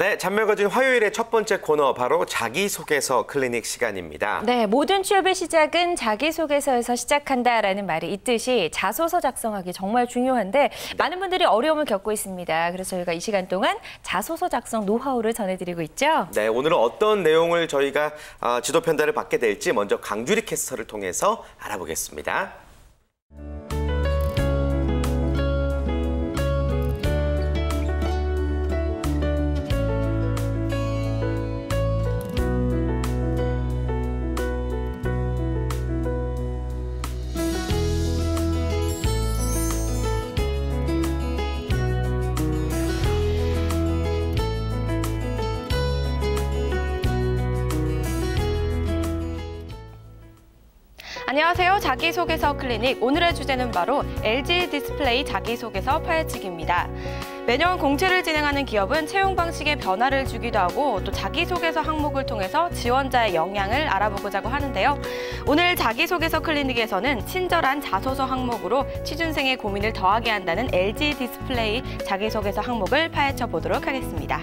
네, 잔멸거진 화요일의 첫 번째 코너 바로 자기소개서 클리닉 시간입니다. 네, 모든 취업의 시작은 자기소개서에서 시작한다라는 말이 있듯이 자소서 작성하기 정말 중요한데 많은 분들이 어려움을 겪고 있습니다. 그래서 저희가 이 시간 동안 자소서 작성 노하우를 전해드리고 있죠. 네, 오늘은 어떤 내용을 저희가 지도 편달을 받게 될지 먼저 강주리 캐스터를 통해서 알아보겠습니다. 안녕하세요. 자기소개서 클리닉. 오늘의 주제는 바로 LG 디스플레이 자기소개서 파헤치기입니다. 매년 공채를 진행하는 기업은 채용 방식에 변화를 주기도 하고 또 자기소개서 항목을 통해서 지원자의 역량을 알아보고자 하는데요. 오늘 자기소개서 클리닉에서는 친절한 자소서 항목으로 취준생의 고민을 더하게 한다는 LG 디스플레이 자기소개서 항목을 파헤쳐 보도록 하겠습니다.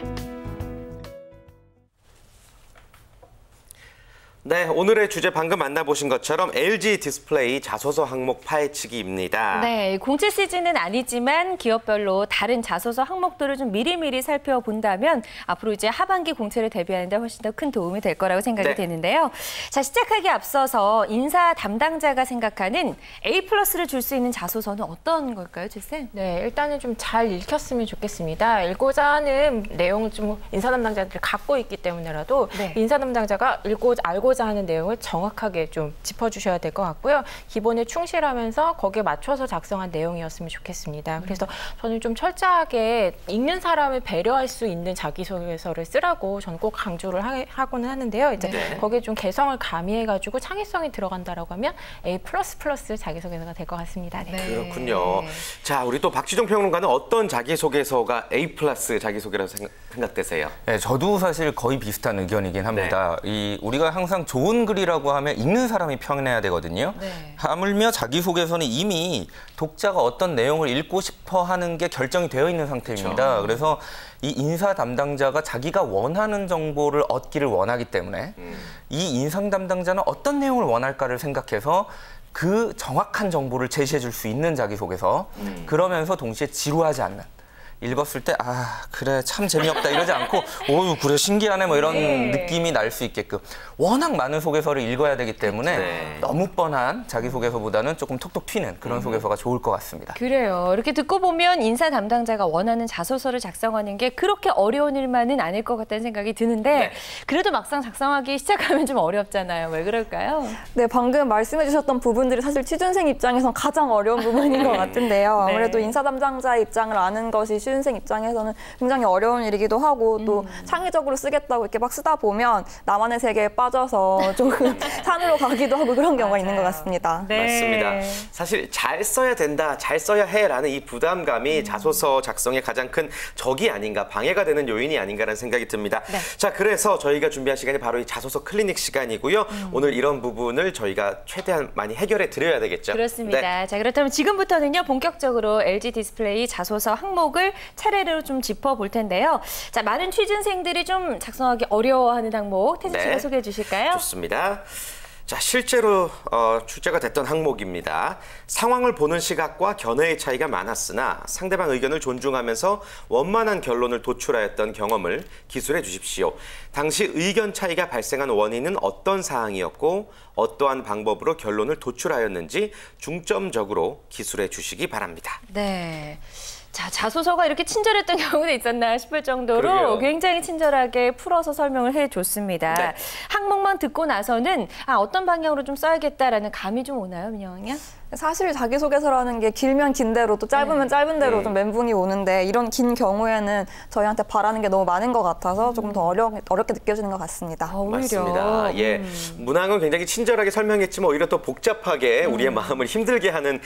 네, 오늘의 주제 방금 만나보신 것처럼 LG 디스플레이 자소서 항목 파헤치기입니다. 네, 공채 시즌은 아니지만 기업별로 다른 자소서 항목들을 좀 미리미리 살펴본다면 앞으로 이제 하반기 공채를 대비하는 데 훨씬 더 큰 도움이 될 거라고 생각이 되는데요. 자, 시작하기 앞서서 인사 담당자가 생각하는 A+를 줄 수 있는 자소서는 어떤 걸까요, 제쌤? 네, 일단은 좀 잘 읽혔으면 좋겠습니다. 읽고자 하는 내용을 좀 인사 담당자들이 갖고 있기 때문에라도 인사 담당자가 알고자 하는 내용을 정확하게 좀 짚어주셔야 될 것 같고요. 기본에 충실하면서 거기에 맞춰서 작성한 내용이었으면 좋겠습니다. 그래서 저는 좀 철저하게 읽는 사람을 배려할 수 있는 자기소개서를 쓰라고 저는 꼭 강조를 하고는 하는데요. 이제 거기에 좀 개성을 가미해가지고 창의성이 들어간다라고 하면 A++ 자기소개서가 될 것 같습니다. 네. 그렇군요. 자, 우리 또 박지종 평론가는 어떤 자기소개서가 A+ 자기소개라고 생각되세요? 네, 저도 사실 거의 비슷한 의견이긴 합니다. 우리가 항상 좋은 글이라고 하면 읽는 사람이 편해야 되거든요. 하물며 자기소개서는 이미 독자가 어떤 내용을 읽고 싶어 하는 게 결정이 되어 있는 상태입니다. 그래서 이 인사 담당자가 자기가 원하는 정보를 얻기를 원하기 때문에 이 인상 담당자는 어떤 내용을 원할까를 생각해서 그 정확한 정보를 제시해 줄 수 있는 자기소개서, 그러면서 동시에 지루하지 않는, 읽었을 때 그래 참 재미없다 이러지 않고 그래 신기하네 뭐 이런 느낌이 날 수 있게끔 워낙 많은 소개서를 읽어야 되기 때문에 너무 뻔한 자기소개서보다는 조금 톡톡 튀는 그런 소개서가 좋을 것 같습니다. 그래요. 이렇게 듣고 보면 인사 담당자가 원하는 자소서를 작성하는 게 그렇게 어려운 일만은 아닐 것 같다는 생각이 드는데 그래도 막상 작성하기 시작하면 좀 어렵잖아요. 왜 그럴까요? 네, 방금 말씀해 주셨던 부분들이 사실 취준생 입장에선 가장 어려운 부분인 것 같은데요. 아무래도 인사 담당자의 입장을 아는 것이 취준생 입장에서는 굉장히 어려운 일이기도 하고 또 창의적으로 쓰겠다고 이렇게 막 쓰다 보면 나만의 세계에 빠져서 조금 산으로 가기도 하고 그런 경우가 있는 것 같습니다. 맞습니다. 사실 잘 써야 된다, 잘 써야 해라는 이 부담감이 자소서 작성의 가장 큰 적이 아닌가, 방해가 되는 요인이 아닌가라는 생각이 듭니다. 자, 그래서 저희가 준비한 시간이 바로 이 자소서 클리닉 시간이고요. 오늘 이런 부분을 저희가 최대한 많이 해결해 드려야 되겠죠. 그렇습니다. 자, 그렇다면 지금부터는요, 본격적으로 LG 디스플레이 자소서 항목을 차례로 좀 짚어볼 텐데요. 자, 많은 취준생들이 좀 작성하기 어려워하는 항목, 태진 씨가 소개해 주실까요? 좋습니다. 자, 실제로 출제가 됐던 항목입니다. 상황을 보는 시각과 견해의 차이가 많았으나 상대방 의견을 존중하면서 원만한 결론을 도출하였던 경험을 기술해 주십시오. 당시 의견 차이가 발생한 원인은 어떤 사항이었고 어떠한 방법으로 결론을 도출하였는지 중점적으로 기술해 주시기 바랍니다. 네. 자, 자소서가 이렇게 친절했던 경우도 있었나 싶을 정도로 그러게요. 굉장히 친절하게 풀어서 설명을 해줬습니다. 항목만 듣고 나서는 어떤 방향으로 좀 써야겠다라는 감이 좀 오나요, 민영 양? 사실 자기소개서라는 게 길면 긴 대로 또 짧으면 짧은 대로 좀 멘붕이 오는데 이런 긴 경우에는 저희한테 바라는 게 너무 많은 것 같아서 조금 더 어렵게 느껴지는 것 같습니다. 맞습니다. 문항은 굉장히 친절하게 설명했지만 오히려 더 복잡하게 우리의 마음을 힘들게 하는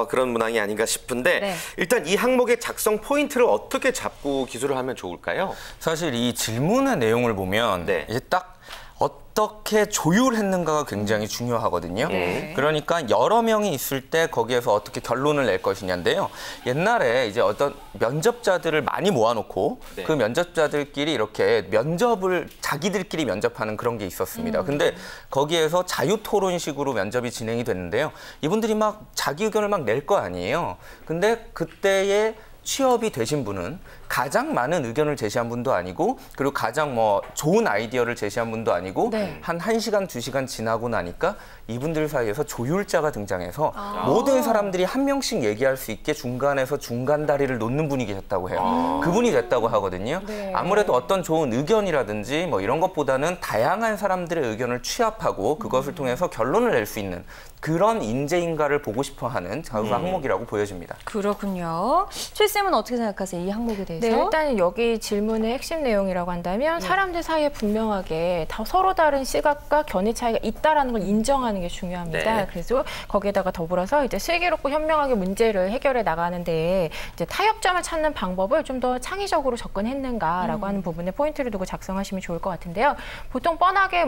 그런 문항이 아닌가 싶은데 일단 이 항목의 작성 포인트를 어떻게 잡고 기술을 하면 좋을까요? 사실 이 질문의 내용을 보면 이제 딱 어떻게 조율했는가가 굉장히 중요하거든요. 그러니까 여러 명이 있을 때 거기에서 어떻게 결론을 낼 것이냐인데요. 옛날에 이제 어떤 면접자들을 많이 모아놓고 그 면접자들끼리 이렇게 면접을 자기들끼리 면접하는 그런 게 있었습니다. 근데 거기에서 자유토론식으로 면접이 진행이 됐는데요. 이분들이 막 자기 의견을 막 낼 거 아니에요. 근데 그때의 취업이 되신 분은 가장 많은 의견을 제시한 분도 아니고 그리고 가장 좋은 아이디어를 제시한 분도 아니고 한 1시간, 2시간 지나고 나니까 이분들 사이에서 조율자가 등장해서 모든 사람들이 한 명씩 얘기할 수 있게 중간에서 중간 다리를 놓는 분이 계셨다고 해요. 그분이 됐다고 하거든요. 아무래도 어떤 좋은 의견이라든지 이런 것보다는 다양한 사람들의 의견을 취합하고 그것을 통해서 결론을 낼 수 있는 그런 인재인가를 보고 싶어하는 자소서 항목이라고 보여집니다. 그렇군요. 최 쌤은 어떻게 생각하세요? 이 항목에 대해서? 네, 일단 여기 질문의 핵심 내용이라고 한다면 사람들 사이에 분명하게 서로 다른 시각과 견해 차이가 있다라는 걸 인정하는 게 중요합니다. 그래서 거기에다가 더불어서 이제 슬기롭고 현명하게 문제를 해결해 나가는데 이제 타협점을 찾는 방법을 좀 더 창의적으로 접근했는가라고 하는 부분에 포인트를 두고 작성하시면 좋을 것 같은데요. 보통 뻔하게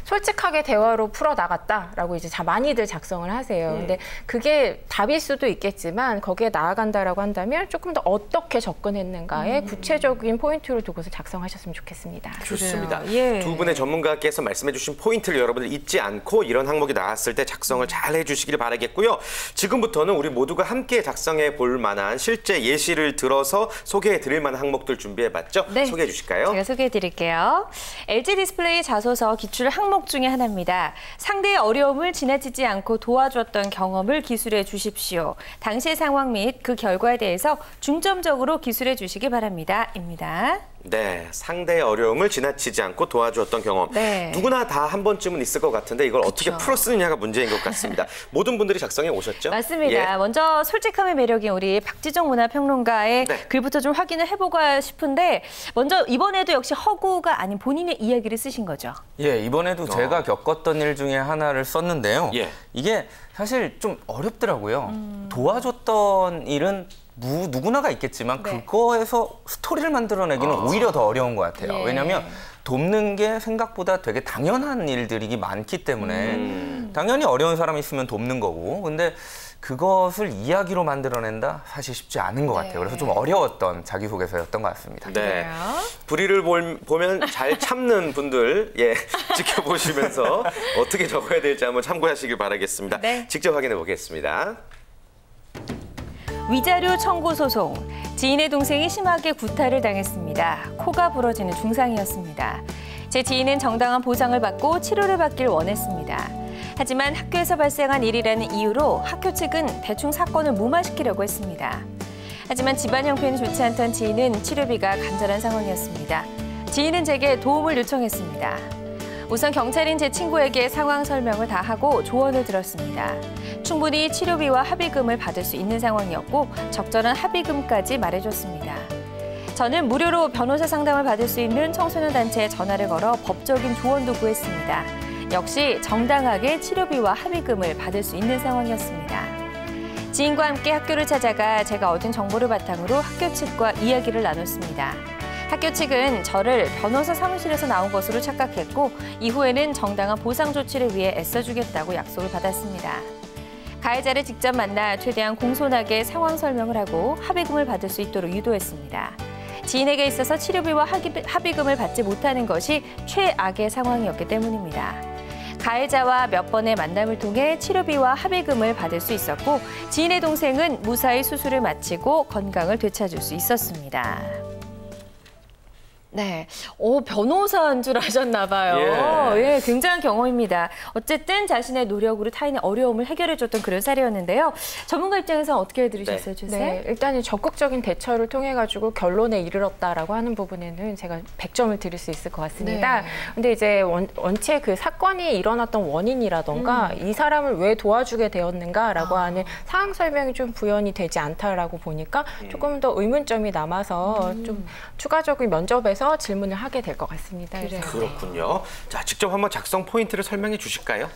솔직하게 대화로 풀어 나갔다라고 이제 많이들 작성을 하세요. 근데 그게 답일 수도 있겠지만 거기에 나아간다라고 한다면 조금 더 어떻게 접근했는가에 구체적인 포인트를 두고서 작성하셨으면 좋겠습니다. 좋습니다. 두 분의 전문가께서 말씀해 주신 포인트를 여러분들 잊지 않고 이런 항목이 나왔을 때 작성을 잘 해주시길 바라겠고요. 지금부터는 우리 모두가 함께 작성해 볼 만한 실제 예시를 들어서 소개해 드릴 만한 항목들 준비해봤죠? 네. 소개해 주실까요? 제가 소개해 드릴게요. LG 디스플레이 자소서 기출 항목 중에 하나입니다. 상대의 어려움을 지나치지 않고 도와줬던 경험을 기술해 주십시오. 당시의 상황 및 그 결과에 대해서 중점적으로 기술해 주시기 바랍니다. 입니다. 네, 상대의 어려움을 지나치지 않고 도와주었던 경험. 누구나 다 한 번쯤은 있을 것 같은데 이걸 어떻게 풀어 쓰느냐가 문제인 것 같습니다. 모든 분들이 작성해 오셨죠? 맞습니다. 먼저 솔직함의 매력인 우리 박지정 문화평론가의 글부터 좀 확인을 해보고 싶은데 먼저 이번에도 역시 허구가 아닌 본인의 이야기를 쓰신 거죠? 예, 이번에도 제가 겪었던 일 중에 하나를 썼는데요. 이게 사실 좀 어렵더라고요. 도와줬던 일은 누구나가 있겠지만 그거에서 스토리를 만들어내기는 오히려 더 어려운 것 같아요. 왜냐하면 돕는 게 생각보다 되게 당연한 일들이 많기 때문에 당연히 어려운 사람이 있으면 돕는 거고 근데 그것을 이야기로 만들어낸다? 사실 쉽지 않은 것 같아요. 그래서 좀 어려웠던 자기소개서였던 것 같습니다. 네. 불의를 보면 잘 참는 분들 지켜보시면서 어떻게 적어야 될지 한번 참고하시길 바라겠습니다. 직접 확인해 보겠습니다. 위자료 청구 소송. 지인의 동생이 심하게 구타를 당했습니다. 코가 부러지는 중상이었습니다. 제 지인은 정당한 보상을 받고 치료를 받길 원했습니다. 하지만 학교에서 발생한 일이라는 이유로 학교 측은 대충 사건을 무마시키려고 했습니다. 하지만 집안 형편이 좋지 않던 지인은 치료비가 간절한 상황이었습니다. 지인은 제게 도움을 요청했습니다. 우선 경찰인 제 친구에게 상황 설명을 다 하고 조언을 들었습니다. 충분히 치료비와 합의금을 받을 수 있는 상황이었고 적절한 합의금까지 말해줬습니다. 저는 무료로 변호사 상담을 받을 수 있는 청소년 단체에 전화를 걸어 법적인 조언도 구했습니다. 역시 정당하게 치료비와 합의금을 받을 수 있는 상황이었습니다. 지인과 함께 학교를 찾아가 제가 얻은 정보를 바탕으로 학교 측과 이야기를 나눴습니다. 학교 측은 저를 변호사 사무실에서 나온 것으로 착각했고 이후에는 정당한 보상 조치를 위해 애써주겠다고 약속을 받았습니다. 가해자를 직접 만나 최대한 공손하게 상황 설명을 하고 합의금을 받을 수 있도록 유도했습니다. 지인에게 있어서 치료비와 합의금을 받지 못하는 것이 최악의 상황이었기 때문입니다. 가해자와 몇 번의 만남을 통해 치료비와 합의금을 받을 수 있었고 지인의 동생은 무사히 수술을 마치고 건강을 되찾을 수 있었습니다. 네, 변호사인 줄 아셨나 봐요. 굉장한 경험입니다. 어쨌든 자신의 노력으로 타인의 어려움을 해결해줬던 그런 사례였는데요. 전문가 입장에서 어떻게 들으셨어요, 최 쌤? 일단 적극적인 대처를 통해 가지고 결론에 이르렀다라고 하는 부분에는 제가 100점을 드릴 수 있을 것 같습니다. 근데 이제 원체 그 사건이 일어났던 원인이라던가 이 사람을 왜 도와주게 되었는가라고 하는 상황 설명이 좀 부연이 되지 않다라고 보니까 조금 더 의문점이 남아서 좀 추가적인 면접에서 질문을 하게 될 것 같습니다. 그렇군요. 자, 직접 한번 작성 포인트를 설명해 주실까요?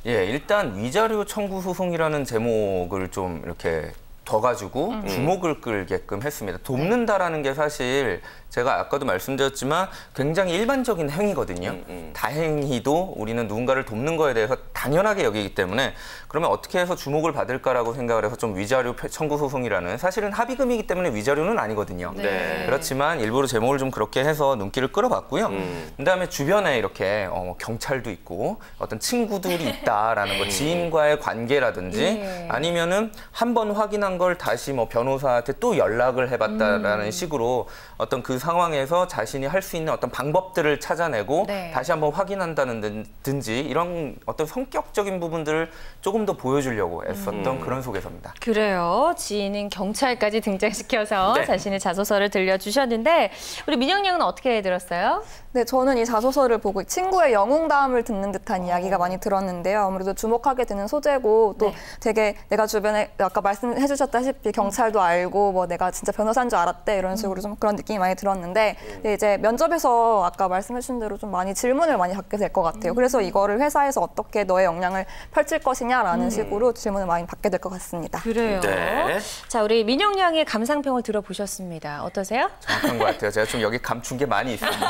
예, 일단 위자료 청구 소송이라는 제목을 좀 이렇게 둬가지고 주목을 끌게끔 했습니다. 돕는다라는 게 사실 제가 아까도 말씀드렸지만 굉장히 일반적인 행위거든요. 다행히도 우리는 누군가를 돕는 거에 대해서 당연하게 여기기 때문에 그러면 어떻게 해서 주목을 받을까라고 생각을 해서 좀 위자료 청구 소송이라는 사실은 합의금이기 때문에 위자료는 아니거든요. 네. 그렇지만 일부러 제목을 좀 그렇게 해서 눈길을 끌어봤고요. 그다음에 주변에 이렇게 경찰도 있고 어떤 친구들이 있다라는 거, 지인과의 관계라든지 아니면은 한 번 확인한 걸 다시 뭐 변호사한테 또 연락을 해봤다라는 식으로 어떤 그 상황에서 자신이 할 수 있는 어떤 방법들을 찾아내고 다시 한번 확인한다든지 이런 어떤 성격적인 부분들을 조금 더 보여주려고 애썼던 그런 소개서입니다. 그래요. 지인은 경찰까지 등장시켜서 자신의 자소서를 들려주셨는데 우리 민영 양은 어떻게 들었어요? 네, 저는 이 자소서를 보고 친구의 영웅담을 듣는 듯한 이야기가 많이 들었는데요. 아무래도 주목하게 되는 소재고 또 되게 내가 주변에 아까 말씀해 주셨다시피 경찰도 알고 뭐 내가 진짜 변호사인 줄 알았대 이런 식으로 좀 그런 느낌이 많이 들었는데 이제 면접에서 아까 말씀해 주신 대로 좀 많이 질문을 많이 받게 될 것 같아요. 그래서 이거를 회사에서 어떻게 너의 역량을 펼칠 것이냐라는 식으로 질문을 많이 받게 될 것 같습니다. 그래요. 네. 자, 우리 민영 양의 감상평을 들어보셨습니다. 어떠세요? 정확한 것 같아요. 제가 좀 여기 감춘 게 많이 있습니다.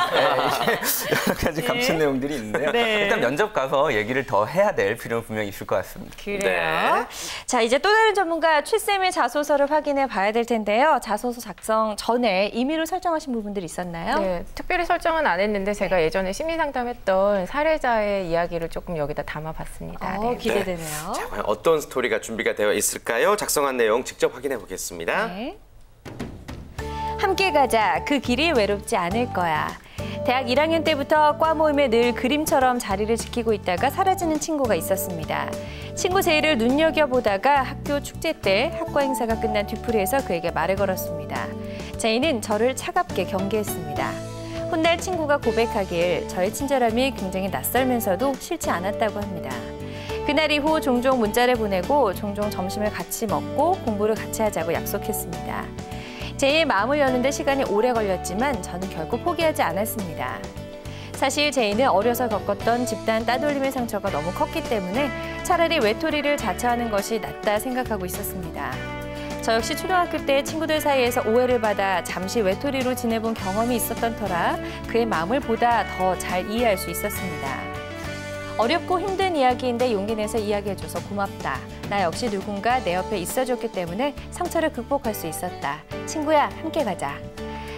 여러 가지 감춘 내용들이 있는데요. 일단 면접 가서 얘기를 더 해야 될 필요는 분명히 있을 것 같습니다. 그래요. 자, 이제 또 다른 전문가 최쌤의 자소서를 확인해 봐야 될 텐데요. 자소서 작성 전에 임의로 설정하신 부분들이 있었나요? 네, 특별히 설정은 안 했는데 제가 예전에 심리상담했던 사례자의 이야기를 조금 여기다 담아봤습니다. 네. 기대되네요. 자, 과연 어떤 스토리가 준비가 되어 있을까요? 작성한 내용 직접 확인해 보겠습니다. 네. 함께 가자. 그 길이 외롭지 않을 거야. 대학 1학년 때부터 과 모임에 늘 그림처럼 자리를 지키고 있다가 사라지는 친구가 있었습니다. 친구 제의를 눈여겨보다가 학교 축제 때 학과 행사가 끝난 뒤풀이에서 그에게 말을 걸었습니다. 제의는 저를 차갑게 경계했습니다. 훗날 친구가 고백하길 저의 친절함이 굉장히 낯설면서도 싫지 않았다고 합니다. 그날 이후 종종 문자를 보내고 종종 점심을 같이 먹고 공부를 같이 하자고 약속했습니다. 제이의 마음을 여는데 시간이 오래 걸렸지만 저는 결코 포기하지 않았습니다. 사실 제이는 어려서 겪었던 집단 따돌림의 상처가 너무 컸기 때문에 차라리 외톨이를 자처하는 것이 낫다 생각하고 있었습니다. 저 역시 초등학교 때 친구들 사이에서 오해를 받아 잠시 외톨이로 지내본 경험이 있었던 터라 그의 마음을 보다 더 잘 이해할 수 있었습니다. 어렵고 힘든 이야기인데 용기 내서 이야기해줘서 고맙다. 나 역시 누군가 내 옆에 있어줬기 때문에 상처를 극복할 수 있었다. 친구야, 함께 가자.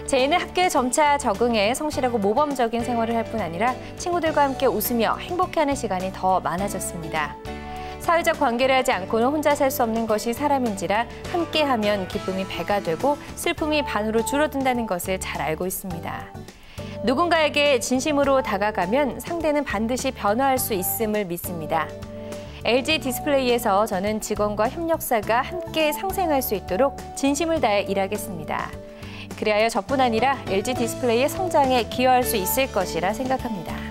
제이는 학교에 점차 적응해 성실하고 모범적인 생활을 할 뿐 아니라 친구들과 함께 웃으며 행복해하는 시간이 더 많아졌습니다. 사회적 관계를 하지 않고는 혼자 살 수 없는 것이 사람인지라 함께하면 기쁨이 배가 되고 슬픔이 반으로 줄어든다는 것을 잘 알고 있습니다. 누군가에게 진심으로 다가가면 상대는 반드시 변화할 수 있음을 믿습니다. LG 디스플레이에서 저는 직원과 협력사가 함께 상생할 수 있도록 진심을 다해 일하겠습니다. 그리하여 저뿐 아니라 LG 디스플레이의 성장에 기여할 수 있을 것이라 생각합니다.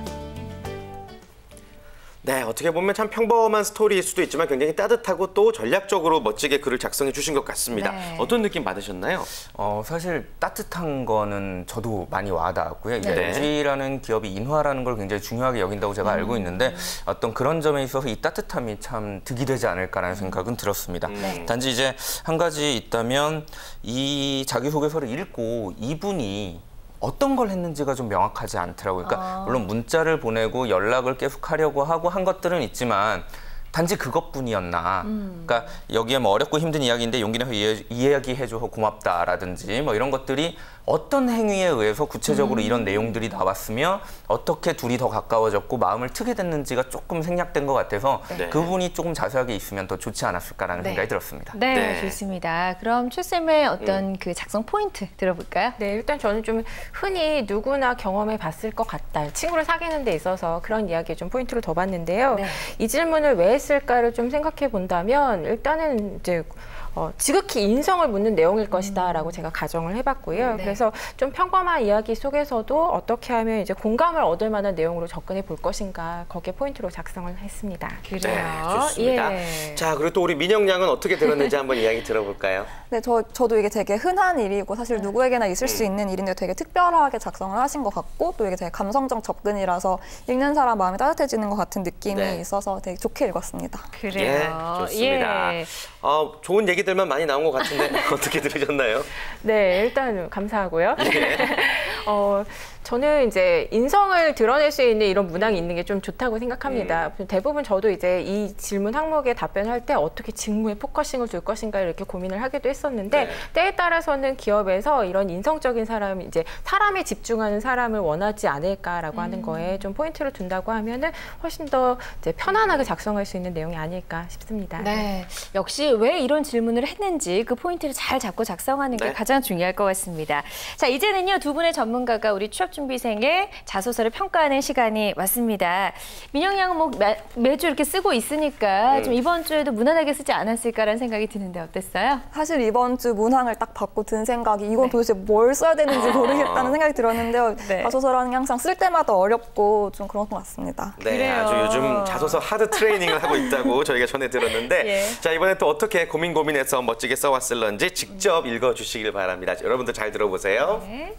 네, 어떻게 보면 참 평범한 스토리일 수도 있지만 굉장히 따뜻하고 또 전략적으로 멋지게 글을 작성해 주신 것 같습니다. 네. 어떤 느낌 받으셨나요? 사실 따뜻한 거는 저도 많이 와닿았고요. 이제 네. LG라는 기업이 인화라는 걸 굉장히 중요하게 여긴다고 제가 알고 있는데 어떤 그런 점에 있어서 이 따뜻함이 참 득이 되지 않을까라는 생각은 들었습니다. 단지 이제 한 가지 있다면 이 자기소개서를 읽고 이분이 어떤 걸 했는지가 좀 명확하지 않더라고요. 그러니까 물론 문자를 보내고 연락을 계속 하려고 하고 한 것들은 있지만 단지 그것뿐이었나. 그러니까 여기에 뭐 어렵고 힘든 이야기인데 용기 내서 이야기해줘서 고맙다라든지 뭐 이런 것들이 어떤 행위에 의해서 구체적으로 이런 내용들이 나왔으며 어떻게 둘이 더 가까워졌고 마음을 트게 됐는지가 조금 생략된 것 같아서 그 부분이 조금 자세하게 있으면 더 좋지 않았을까라는 생각이 들었습니다. 네, 좋습니다. 그럼 최쌤의 어떤 그 작성 포인트 들어볼까요? 네, 일단 저는 좀 흔히 누구나 경험해 봤을 것 같다. 친구를 사귀는 데 있어서 그런 이야기에 좀 포인트를 더 봤는데요. 이 질문을 왜 했을까를 좀 생각해 본다면 일단은 이제 지극히 인성을 묻는 내용일 것이다라고 제가 가정을 해봤고요. 그래서 좀 평범한 이야기 속에서도 어떻게 하면 이제 공감을 얻을 만한 내용으로 접근해 볼 것인가 거기에 포인트로 작성을 했습니다. 그래요. 네, 좋습니다. 예. 자, 그리고 또 우리 민영 양은 어떻게 들었는지 한번 이야기 들어볼까요? 네, 저도 이게 되게 흔한 일이고 사실 누구에게나 있을 수 있는 일인데 되게 특별하게 작성을 하신 것 같고 또 이게 되게 감성적 접근이라서 읽는 사람 마음이 따뜻해지는 것 같은 느낌이 있어서 되게 좋게 읽었습니다. 그래요. 예, 좋습니다. 예. 좋은 얘기 얘기들만 많이 나온 것 같은데 어떻게 들으셨나요? 네, 일단 감사하고요. 예. 저는 이제 인성을 드러낼 수 있는 이런 문항이 있는 게 좀 좋다고 생각합니다. 대부분 저도 이제 이 질문 항목에 답변할 때 어떻게 직무에 포커싱을 둘 것인가 이렇게 고민을 하기도 했었는데 때에 따라서는 기업에서 이런 인성적인 사람, 이제 사람에 집중하는 사람을 원하지 않을까라고 하는 거에 좀 포인트를 둔다고 하면은 훨씬 더 이제 편안하게 작성할 수 있는 내용이 아닐까 싶습니다. 네, 역시 왜 이런 질문을 했는지 그 포인트를 잘 잡고 작성하는 게 가장 중요할 것 같습니다. 자, 이제는요 두 분의 전문가가 우리 취업준비생의 자소서를 평가하는 시간이 왔습니다. 민영 양은 뭐 매주 이렇게 쓰고 있으니까 좀 이번 주에도 무난하게 쓰지 않았을까라는 생각이 드는데 어땠어요? 사실 이번 주 문항을 딱 받고 든 생각이 이건 도대체 뭘 써야 되는지 모르겠다는 생각이 들었는데요. 네. 자소서라는 게 항상 쓸 때마다 어렵고 좀 그런 것 같습니다. 네, 그래요. 아주 요즘 자소서 하드 트레이닝을 하고 있다고 저희가 전해 들었는데 예. 자, 이번에 또 어떻게 고민해서 멋지게 써왔을런지 직접 읽어주시길 바랍니다. 여러분들 잘 들어보세요. 네.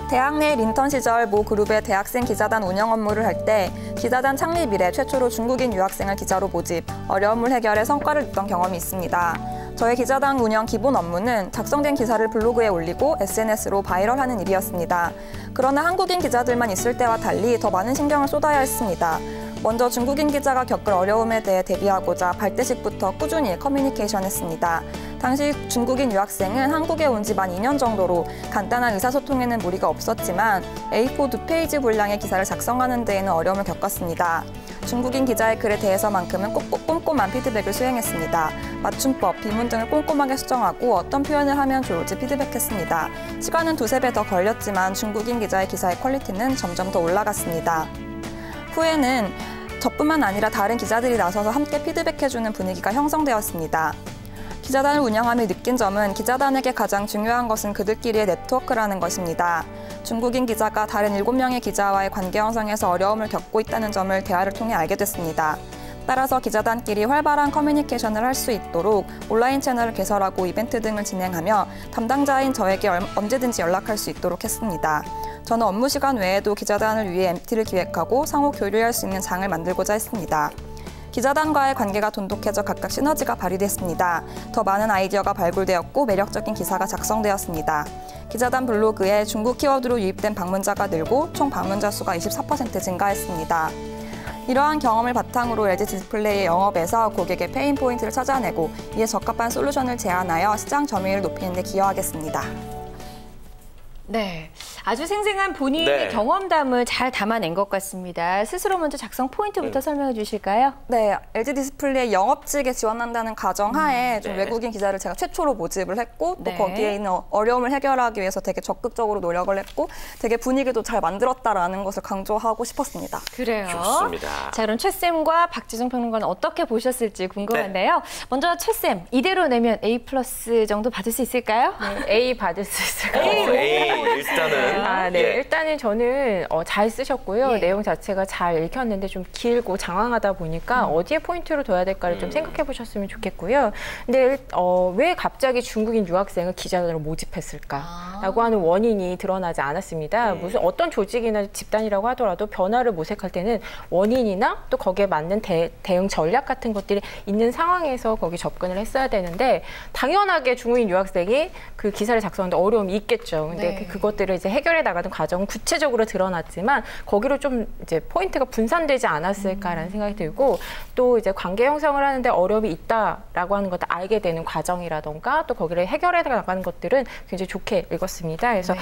대학 내 인턴 시절 모 그룹의 대학생 기자단 운영 업무를 할 때 기자단 창립 이래 최초로 중국인 유학생을 기자로 모집, 어려움을 해결해 성과를 냈던 경험이 있습니다. 저의 기자단 운영 기본 업무는 작성된 기사를 블로그에 올리고 SNS로 바이럴하는 일이었습니다. 그러나 한국인 기자들만 있을 때와 달리 더 많은 신경을 쏟아야 했습니다. 먼저 중국인 기자가 겪을 어려움에 대해 대비하고자 발대식부터 꾸준히 커뮤니케이션했습니다. 당시 중국인 유학생은 한국에 온 지 만 2년 정도로 간단한 의사소통에는 무리가 없었지만 A4 2페이지 분량의 기사를 작성하는 데에는 어려움을 겪었습니다. 중국인 기자의 글에 대해서만큼은 꼼꼼한 피드백을 수행했습니다. 맞춤법, 비문 등을 꼼꼼하게 수정하고 어떤 표현을 하면 좋을지 피드백했습니다. 시간은 2~3배 더 걸렸지만 중국인 기자의 기사의 퀄리티는 점점 더 올라갔습니다. 후에는 저뿐만 아니라 다른 기자들이 나서서 함께 피드백해주는 분위기가 형성되었습니다. 기자단을 운영하며 느낀 점은 기자단에게 가장 중요한 것은 그들끼리의 네트워크라는 것입니다. 중국인 기자가 다른 7명의 기자와의 관계 형성에서 어려움을 겪고 있다는 점을 대화를 통해 알게 됐습니다. 따라서 기자단끼리 활발한 커뮤니케이션을 할 수 있도록 온라인 채널을 개설하고 이벤트 등을 진행하며 담당자인 저에게 언제든지 연락할 수 있도록 했습니다. 저는 업무 시간 외에도 기자단을 위해 MT를 기획하고 상호 교류할 수 있는 장을 만들고자 했습니다. 기자단과의 관계가 돈독해져 각각 시너지가 발휘됐습니다. 더 많은 아이디어가 발굴되었고 매력적인 기사가 작성되었습니다. 기자단 블로그에 중국 키워드로 유입된 방문자가 늘고 총 방문자 수가 24% 증가했습니다. 이러한 경험을 바탕으로 LG 디스플레이의 영업에서 고객의 페인 포인트를 찾아내고 이에 적합한 솔루션을 제안하여 시장 점유율을 높이는 데 기여하겠습니다. 네, 아주 생생한 본인의 경험담을 잘 담아낸 것 같습니다. 스스로 먼저 작성 포인트부터 설명해 주실까요? 네, LG 디스플레이 영업직에 지원한다는 가정하에 좀 외국인 기자를 제가 최초로 모집을 했고 또 거기에 있는 어려움을 해결하기 위해서 되게 적극적으로 노력을 했고 되게 분위기도 잘 만들었다라는 것을 강조하고 싶었습니다. 그래요. 좋습니다. 자, 그럼 최쌤과 박지중 평론가는 어떻게 보셨을지 궁금한데요. 먼저 최쌤, 이대로 내면 A+ 정도 받을 수 있을까요? 네, A 받을 수 있을 것 같아요. A 일단은 일단은 저는 잘 쓰셨고요. 내용 자체가 잘 읽혔는데 좀 길고 장황하다 보니까 어디에 포인트를 둬야 될까를 좀 생각해 보셨으면 좋겠고요. 근데 왜 갑자기 중국인 유학생을 기자단으로 모집했을까라고 하는 원인이 드러나지 않았습니다. 무슨 어떤 조직이나 집단이라고 하더라도 변화를 모색할 때는 원인이나 또 거기에 맞는 대응 전략 같은 것들이 있는 상황에서 거기 접근을 했어야 되는데 당연하게 중국인 유학생이 그 기사를 작성하는데 어려움이 있겠죠. 근데 그것들을 이제 해결해 나가는 과정은 구체적으로 드러났지만 거기로 좀 이제 포인트가 분산되지 않았을까라는 생각이 들고 또 이제 관계 형성을 하는데 어려움이 있다라고 하는 것을 알게 되는 과정이라던가 또 거기를 해결해 나가는 것들은 굉장히 좋게 읽었습니다. 그래서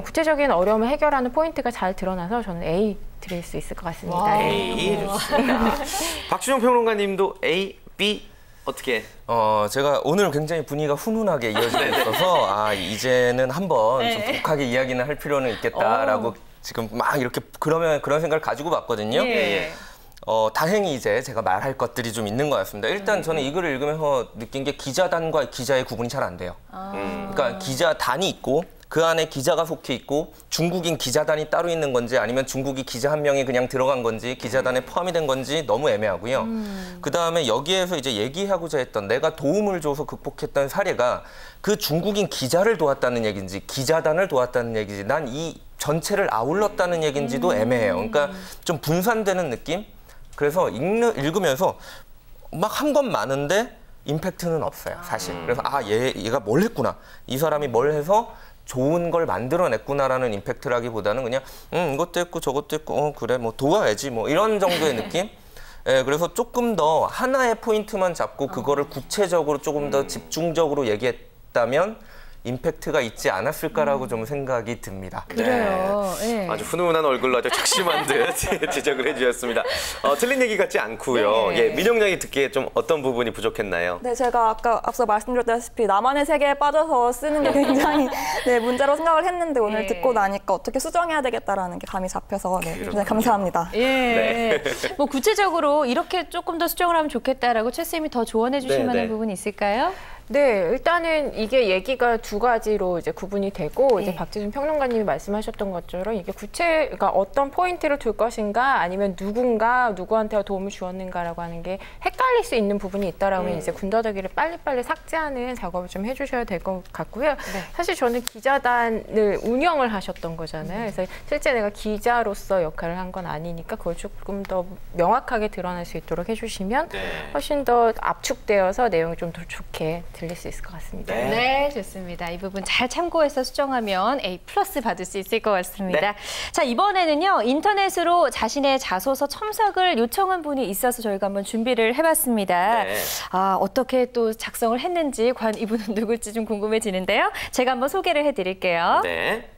구체적인 어려움을 해결하는 포인트가 잘 드러나서 저는 A 드릴 수 있을 것 같습니다. A 좋습니다. 박준영 평론가님도 A, B 어떻게? 제가 오늘 굉장히 분위기가 훈훈하게 이어지고 있어서 이제는 한번 좀 독하게 이야기는 할 필요는 있겠다라고 지금 막 이렇게 그런 생각을 가지고 봤거든요. 다행히 이제 제가 말할 것들이 좀 있는 것 같습니다. 일단 저는 이 글을 읽으면서 느낀 게 기자단과 기자의 구분이 잘 안 돼요. 그러니까 기자단이 있고 그 안에 기자가 속해 있고 중국인 기자단이 따로 있는 건지 아니면 중국인 기자 한 명이 그냥 들어간 건지 기자단에 포함이 된 건지 너무 애매하고요. 그다음에 여기에서 이제 얘기하고자 했던 내가 도움을 줘서 극복했던 사례가 그 중국인 기자를 도왔다는 얘기인지 기자단을 도왔다는 얘기인지 난 이 전체를 아울렀다는 얘기인지도 애매해요. 그러니까 좀 분산되는 느낌? 그래서 읽으면서 막 한 건 많은데 임팩트는 없어요, 사실. 그래서 얘가 뭘 했구나. 이 사람이 뭘 해서 좋은 걸 만들어냈구나라는 임팩트라기보다는 그냥 이것도 했고 저것도 했고 그래 뭐 도와야지 뭐 이런 정도의 느낌? 예, 그래서 조금 더 하나의 포인트만 잡고 그거를 구체적으로 조금 더 집중적으로 얘기했다면 임팩트가 있지 않았을까라고 좀 생각이 듭니다. 그래요. 네. 아주 훈훈한 얼굴로 아주 작심한 듯 지적을 해주셨습니다. 틀린 얘기 같지 않고요. 네. 예, 민영 양이 듣기에 좀 어떤 부분이 부족했나요? 네, 제가 아까 앞서 말씀드렸다시피 나만의 세계에 빠져서 쓰는 게 굉장히 문제로 생각을 했는데 오늘 듣고 나니까 어떻게 수정해야 되겠다라는 게 감이 잡혀서 굉장히 감사합니다. 예. 뭐 구체적으로 이렇게 조금 더 수정을 하면 좋겠다라고 최 쌤이 더 조언해 주실 만한 부분이 있을까요? 네, 일단은 이게 얘기가 두 가지로 이제 구분이 되고 이제 박지준 평론가님이 말씀하셨던 것처럼 이게 그러니까 어떤 포인트를 둘 것인가 아니면 누구한테 도움을 주었는가라고 하는 게 헷갈릴 수 있는 부분이 있다라면 이제 군더더기를 빨리빨리 삭제하는 작업을 좀 해주셔야 될 것 같고요. 사실 저는 기자단을 운영을 하셨던 거잖아요. 그래서 실제 내가 기자로서 역할을 한 건 아니니까 그걸 조금 더 명확하게 드러날 수 있도록 해주시면 훨씬 더 압축되어서 내용이 좀 더 좋게 들릴 수 있을 것 같습니다. 네, 좋습니다. 이 부분 잘 참고해서 수정하면 A+ 받을 수 있을 것 같습니다. 자, 이번에는요. 인터넷으로 자신의 자소서 첨삭을 요청한 분이 있어서 저희가 한번 준비를 해봤습니다. 어떻게 또 작성을 했는지 과연 이분은 누굴지 좀 궁금해지는데요. 제가 한번 소개를 해드릴게요. 네.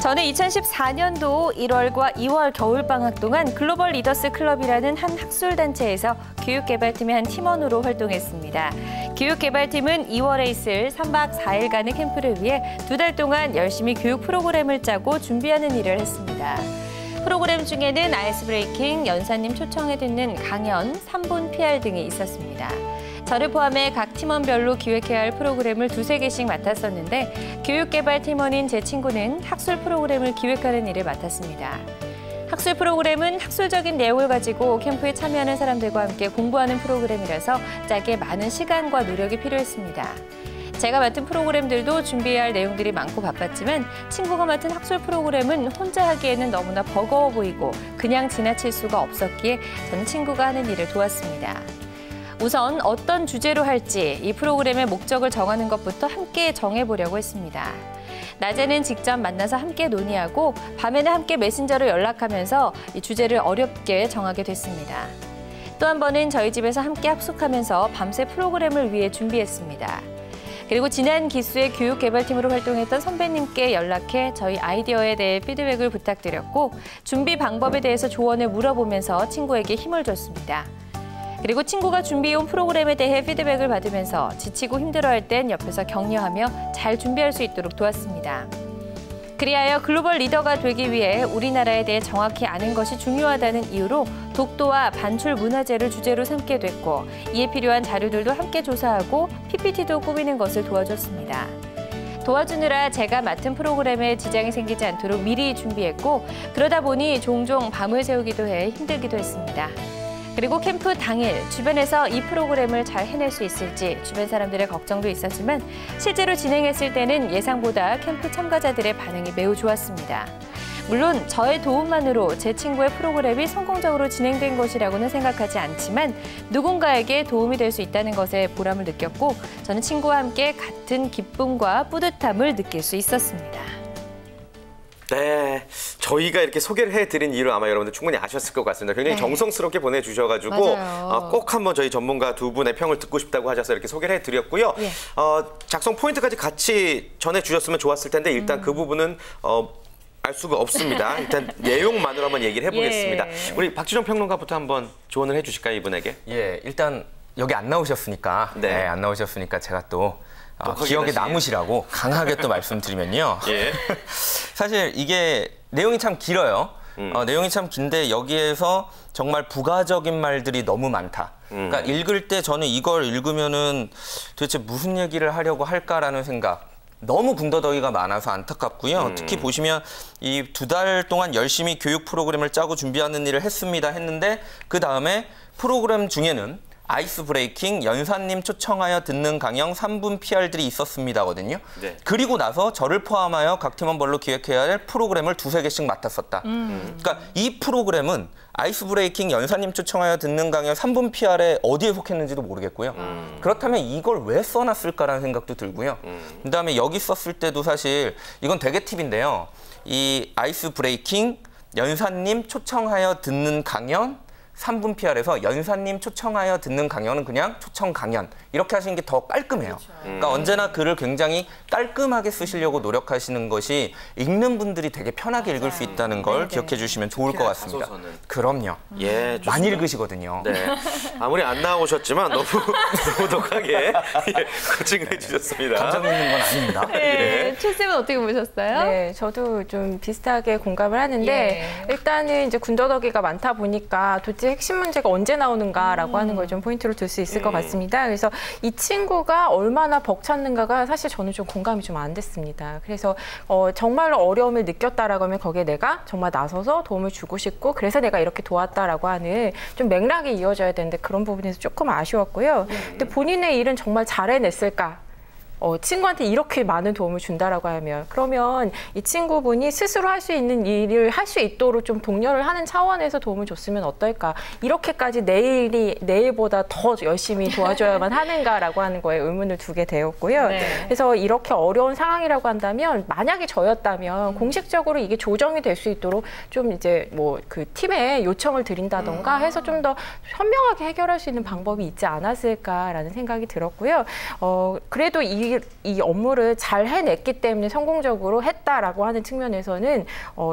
저는 2014년도 1월과 2월 겨울방학 동안 글로벌 리더스 클럽이라는 한 학술단체에서 교육개발팀의 한 팀원으로 활동했습니다. 교육개발팀은 2월에 있을 3박 4일간의 캠프를 위해 2달 동안 열심히 교육 프로그램을 짜고 준비하는 일을 했습니다. 프로그램 중에는 아이스 브레이킹, 연사님 초청해 듣는 강연, 3분 PR 등이 있었습니다. 저를 포함해 각 팀원별로 기획해야 할 프로그램을 2~3개씩 맡았었는데 교육개발 팀원인 제 친구는 학술 프로그램을 기획하는 일을 맡았습니다. 학술 프로그램은 학술적인 내용을 가지고 캠프에 참여하는 사람들과 함께 공부하는 프로그램이라서 짜기에 많은 시간과 노력이 필요했습니다. 제가 맡은 프로그램들도 준비해야 할 내용들이 많고 바빴지만 친구가 맡은 학술 프로그램은 혼자 하기에는 너무나 버거워 보이고 그냥 지나칠 수가 없었기에 저는 친구가 하는 일을 도왔습니다. 우선 어떤 주제로 할지 이 프로그램의 목적을 정하는 것부터 함께 정해보려고 했습니다. 낮에는 직접 만나서 함께 논의하고 밤에는 함께 메신저로 연락하면서 이 주제를 어렵게 정하게 됐습니다. 또 한 번은 저희 집에서 함께 합숙하면서 밤새 프로그램을 위해 준비했습니다. 그리고 지난 기수의 교육개발팀으로 활동했던 선배님께 연락해 저희 아이디어에 대해 피드백을 부탁드렸고 준비 방법에 대해서 조언을 물어보면서 친구에게 힘을 줬습니다. 그리고 친구가 준비해온 프로그램에 대해 피드백을 받으면서 지치고 힘들어할 땐 옆에서 격려하며 잘 준비할 수 있도록 도왔습니다. 그리하여 글로벌 리더가 되기 위해 우리나라에 대해 정확히 아는 것이 중요하다는 이유로 독도와 반출 문화재를 주제로 삼게 됐고 이에 필요한 자료들도 함께 조사하고 PPT도 꾸미는 것을 도와줬습니다. 도와주느라 제가 맡은 프로그램에 지장이 생기지 않도록 미리 준비했고 그러다 보니 종종 밤을 새우기도 해 힘들기도 했습니다. 그리고 캠프 당일 주변에서 이 프로그램을 잘 해낼 수 있을지 주변 사람들의 걱정도 있었지만 실제로 진행했을 때는 예상보다 캠프 참가자들의 반응이 매우 좋았습니다. 물론 저의 도움만으로 제 친구의 프로그램이 성공적으로 진행된 것이라고는 생각하지 않지만 누군가에게 도움이 될 수 있다는 것에 보람을 느꼈고 저는 친구와 함께 같은 기쁨과 뿌듯함을 느낄 수 있었습니다. 네, 저희가 이렇게 소개를 해드린 이유를 아마 여러분들 충분히 아셨을 것 같습니다. 굉장히 정성스럽게 보내주셔가지고 꼭 한번 저희 전문가 두 분의 평을 듣고 싶다고 하셔서 이렇게 소개를 해드렸고요. 작성 포인트까지 같이 전해주셨으면 좋았을 텐데 일단 그 부분은 알 수가 없습니다. 일단 내용만으로 한번 얘기를 해보겠습니다. 우리 박지준 평론가부터 한번 조언을 해주실까요, 이분에게? 예, 일단 여기 안 나오셨으니까 안 나오셨으니까 제가 또 기억에 남으시라고 강하게 또 말씀드리면요. 사실 이게 내용이 참 길어요. 내용이 참 긴데 여기에서 정말 부가적인 말들이 너무 많다. 그러니까 읽을 때 저는 이걸 읽으면은 도대체 무슨 얘기를 하려고 할까라는 생각. 너무 군더더기가 많아서 안타깝고요. 특히 보시면 이 2달 동안 열심히 교육 프로그램을 짜고 준비하는 일을 했습니다 했는데 그 다음에 프로그램 중에는 아이스 브레이킹, 연사님 초청하여 듣는 강연 3분 PR들이 있었습니다거든요. 네. 그리고 나서 저를 포함하여 각 팀원별로 기획해야 할 프로그램을 2~3개씩 맡았었다. 그러니까 이 프로그램은 아이스 브레이킹, 연사님 초청하여 듣는 강연 3분 PR에 어디에 속했는지도 모르겠고요. 그렇다면 이걸 왜 써놨을까라는 생각도 들고요. 그다음에 여기 썼을 때도 사실 이건 되게 팁인데요. 이 아이스 브레이킹, 연사님 초청하여 듣는 강연 3분 PR에서 연사님 초청하여 듣는 강연은 그냥 초청 강연 이렇게 하시는 게 더 깔끔해요. 그렇죠. 그러니까 언제나 글을 굉장히 깔끔하게 쓰시려고 노력하시는 것이 읽는 분들이 되게 편하게 읽을 수 있다는 걸 기억해 주시면 좋을 것 같습니다. 자소서는. 그럼요. 예, 많이 읽으시거든요. 네. 아무리 안 나오셨지만 너무 독하게 코칭을 해주셨습니다. 감정 있는 건 아닙니다. 네. 최 쌤은 어떻게 보셨어요? 네, 저도 좀 비슷하게 공감을 하는데 일단은 이제 군더더기가 많다 보니까 도대체 핵심 문제가 언제 나오는가라고 하는 걸 좀 포인트로 둘 수 있을 것 같습니다. 그래서 이 친구가 얼마나 벅찼는가가 사실 저는 좀 공감이 좀 안 됐습니다. 그래서 정말로 어려움을 느꼈다라고 하면 거기에 내가 정말 나서서 도움을 주고 싶고 그래서 내가 이렇게 도왔다라고 하는 좀 맥락이 이어져야 되는데 그런 부분에서 조금 아쉬웠고요. 근데 본인의 일은 정말 잘 해냈을까? 친구한테 이렇게 많은 도움을 준다라고 하면 그러면 이 친구분이 스스로 할 수 있는 일을 할 수 있도록 좀 독려를 하는 차원에서 도움을 줬으면 어떨까? 이렇게까지 내일보다 더 열심히 도와줘야만 하는가라고 하는 거에 의문을 두게 되었고요. 네. 그래서 이렇게 어려운 상황이라고 한다면 만약에 저였다면 공식적으로 이게 조정이 될 수 있도록 좀 이제 뭐 그 팀에 요청을 드린다던가 해서 좀 더 현명하게 해결할 수 있는 방법이 있지 않았을까라는 생각이 들었고요. 그래도 이 업무를 잘 해냈기 때문에 성공적으로 했다라고 하는 측면에서는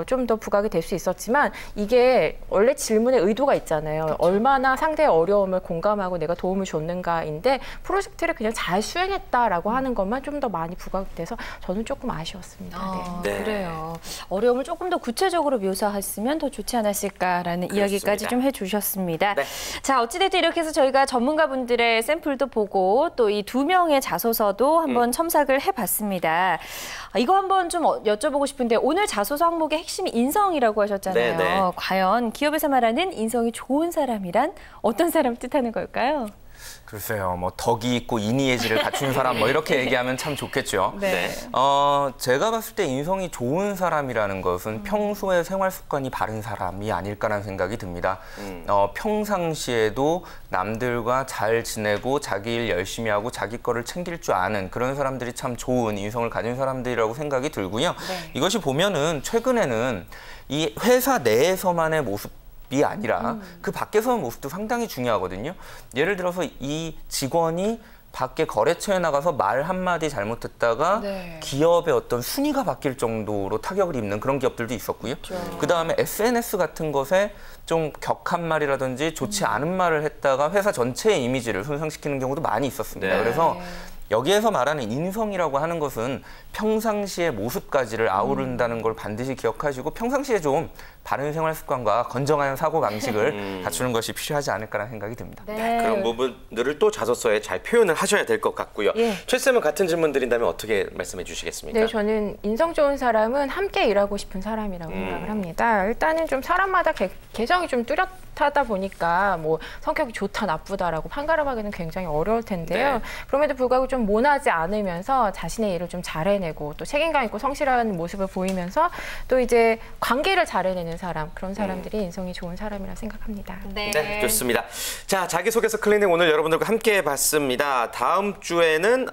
좀 더 부각이 될 수 있었지만 이게 원래 질문에 의도가 있잖아요. 그렇죠. 얼마나 상대의 어려움을 공감하고 내가 도움을 줬는가인데 프로젝트를 그냥 잘 수행했다라고 하는 것만 좀 더 많이 부각이 돼서 저는 조금 아쉬웠습니다. 네. 그래요. 어려움을 조금 더 구체적으로 묘사했으면 더 좋지 않았을까라는 그렇습니다. 이야기까지 좀 해주셨습니다. 네. 자, 어찌됐든 이렇게 해서 저희가 전문가분들의 샘플도 보고 또 이 2명의 자소서도 한번 첨삭을 해봤습니다. 이거 한번 좀 여쭤보고 싶은데 오늘 자소서 항목의 핵심이 인성이라고 하셨잖아요. 네네. 과연 기업에서 말하는 인성이 좋은 사람이란 어떤 사람 뜻하는 걸까요? 글쎄요, 뭐 덕이 있고 인의예지를 갖춘 사람 뭐 이렇게 얘기하면 참 좋겠죠. 네. 제가 봤을 때 인성이 좋은 사람이라는 것은 평소에 생활 습관이 바른 사람이 아닐까라는 생각이 듭니다. 평상시에도 남들과 잘 지내고 자기 일 열심히 하고 자기 거를 챙길 줄 아는 그런 사람들이 참 좋은 인성을 가진 사람들이라고 생각이 들고요. 네. 이것이 보면은 최근에는 이 회사 내에서만의 모습이 아니라 그 밖에서의 모습도 상당히 중요하거든요. 예를 들어서 이 직원이 밖에 거래처에 나가서 말 한마디 잘못했다가 기업의 어떤 순위가 바뀔 정도로 타격을 입는 그런 기업들도 있었고요. 그다음에 SNS 같은 것에 좀 격한 말이라든지 좋지 않은 말을 했다가 회사 전체의 이미지를 손상시키는 경우도 많이 있었습니다. 그래서 여기에서 말하는 인성이라고 하는 것은 평상시의 모습까지를 아우른다는 걸 반드시 기억하시고 평상시에 좀 바른 생활 습관과 건정한 사고 방식을 갖추는 것이 필요하지 않을까라는 생각이 듭니다. 네, 그런 부분들을 또 자소서에 잘 표현을 하셔야 될 것 같고요. 최 쌤은 같은 질문 드린다면 어떻게 말씀해 주시겠습니까? 네, 저는 인성 좋은 사람은 함께 일하고 싶은 사람이라고 생각을 합니다. 일단은 좀 사람마다 개성이 좀 뚜렷하다 보니까 뭐 성격이 좋다 나쁘다라고 판가름하기는 굉장히 어려울 텐데요. 그럼에도 불구하고 좀 모나지 않으면서 자신의 일을 좀 잘해내고 또 책임감 있고 성실한 모습을 보이면서 또 이제 관계를 잘해내는 사람, 그런 사람들이 인성이 좋은 사람이라 생각합니다. 네, 좋습니다. 자, 자기소개서 클리닉 오늘 여러분들과 함께 해봤습니다. 다음 주에는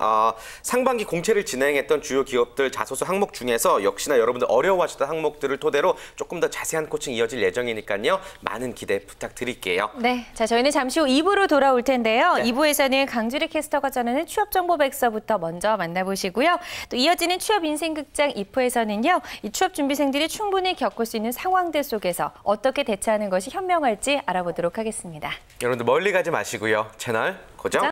상반기 공채를 진행했던 주요 기업들 자소서 항목 중에서 역시나 여러분들 어려워하셨던 항목들을 토대로 조금 더 자세한 코칭 이어질 예정이니까요. 많은 기대 부탁드릴게요. 네, 자 저희는 잠시 후 2부로 돌아올 텐데요. 2부에서는 강주리 캐스터가 전하는 취업정보백서부터 먼저 만나보시고요. 또 이어지는 취업 인생극장 2부에서는요. 이 취업 준비생들이 충분히 겪을 수 있는 상황들 속에서 어떻게 대처하는 것이 현명할지 알아보도록 하겠습니다. 여러분들 멀리 가지 마시고요. 채널 고정.